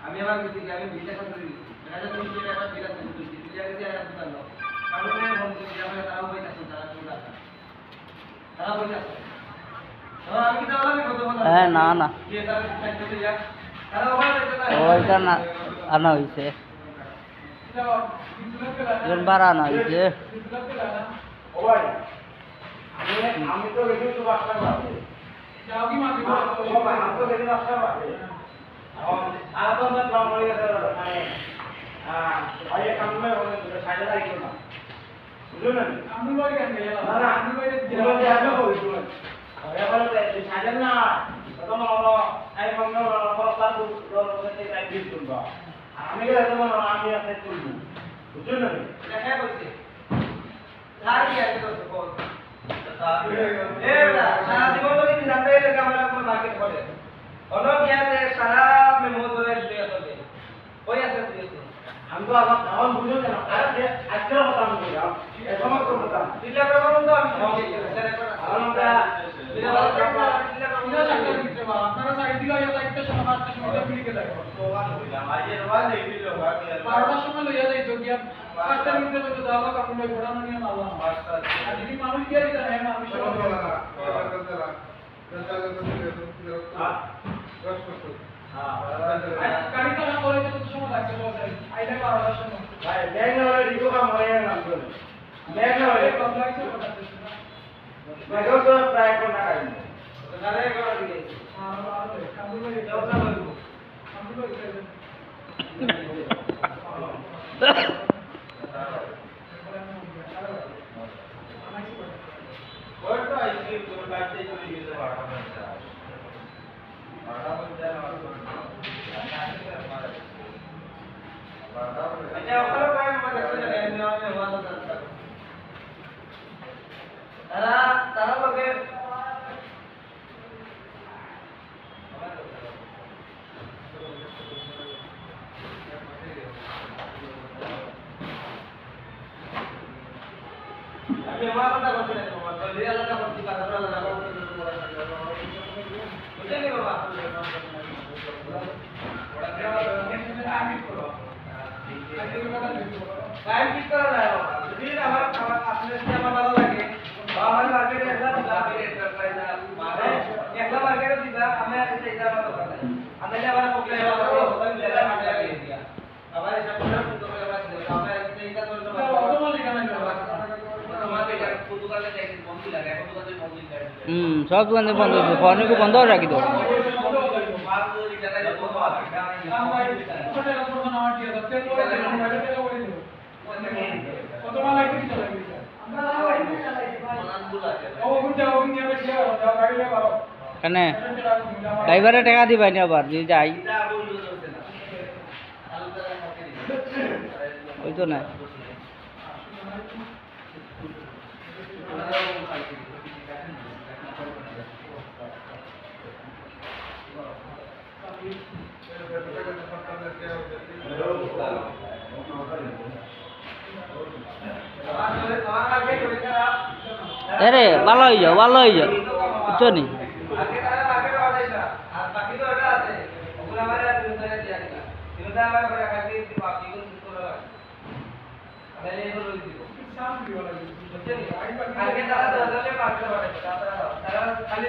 আমি আবার কিছু আমি বিশ্বাস করি এটা তো তুমি যেটা একটা দিলা তুমি দিলা গেছে আর বুঝাল না কারণে ফোন করে দিয়া আমরা তারাও বইতাছে তারা কোন আছে তারা বইতাছে তো আমি কি তাহলে কত বলা হ্যাঁ না না যে তারা চাইতে যা তারা ওখানে যাইতে না ওইটা না আনা হইছে এখন বার আনা হইছে ও ভাই আমি তো রেডি তো বাসা বাসে যাও কি মাটি ও ভাই আমি তো রেডি বাসা বাসে আর তো আমরা কাম করে মানে ভাই কাম में होने साइड लाई करना বুঝলো না আমি বলি কেন না না আমি বলি যেটা যাবে ওই শুনুন আরে বলে সাইড না তো আমরা আই মঙ্গল পরস্তার করতে টাইম দিন করব আমি কি এত মানে আমি আছে করব বুঝলো না এটা কে বলছে আর কি আছে তো বল এ বেটা সারা জীবন তো কি জানতে গেলে আমরা মার্কেট করে অন্য কি আছে সারা মে মোদ বলে দিয়ে আসলে ওই আছে हमको अब हम बुझो ना अरे अच्छा बता मुझे आप ऐसा मत बता जिला प्रबंधन तो हम আমরা जिला प्रबंधन আপনারা সাইড দিলা या সাইডটা সমাজ সুবিধা ফ্রিকে দেখো সোগান হইলা আজে রবা নেই দিলো বাকি আর 12টার সময় লইয়া যাইতো কি 5টা মিনিটের মধ্যে দাওয়া কাপড় লই ঘোড়ানো নিয়ে মারলাম 5টা আর যদি মানুষ গিয়ে দিতা হ্যাঁ আমি সব বলা না গাড়িটা না করে তো সময় লাগবে আইলে 12টার সময় ভাই ব্যাঙ্গালোরে রিকো কাম হয় না বল ব্যাঙ্গালোরে কমপ্লেক্সে পড়াতে ব্যাঙ্গালোর তো প্রায় কোন টাকা নেই তো গাড়ি করে দিলে হ্যাঁ কামু করে দেওয়া বলবো কামু করে ওটা আইসি তোর কাছে চলে গেছে ভাড়া করতে ভাড়া করতে না अच्छा ओकरा काय मत असले नेवा में हुआ था तारा लगे अभी हमारा था बस नहीं बाबा तो लिया लगा बस का लगा लगा मुझे नहीं बाबा बड़ा क्या आगे करो टाइम ठीक करा रहा है यदि हमारा अपने से हमारा भाলো লাগে हमारे मार्केट में ऐसा दिखा एंटरप्राइज मारे ऐसा मार्केट में दिखा हमें ऐसे ऐसा मत करना हमने हमारा पकड़े वाला होता है लेला हटा के दिया हमारे सब पूरा तो हमारे हमें ऐसे ऐसा तो ऑटोमेटिक करना हमारे क्या दुकान में टैक्स बंद लगा है दुकान में बंद लगा सब दुकान बंद है फोन को बंद हो राखी दो কেন ড্রাইভারে টাকা দিবাই না আবার যদি যাই ওই তো না अरे ভালো হয়ে যাও বুঝছো নি খালি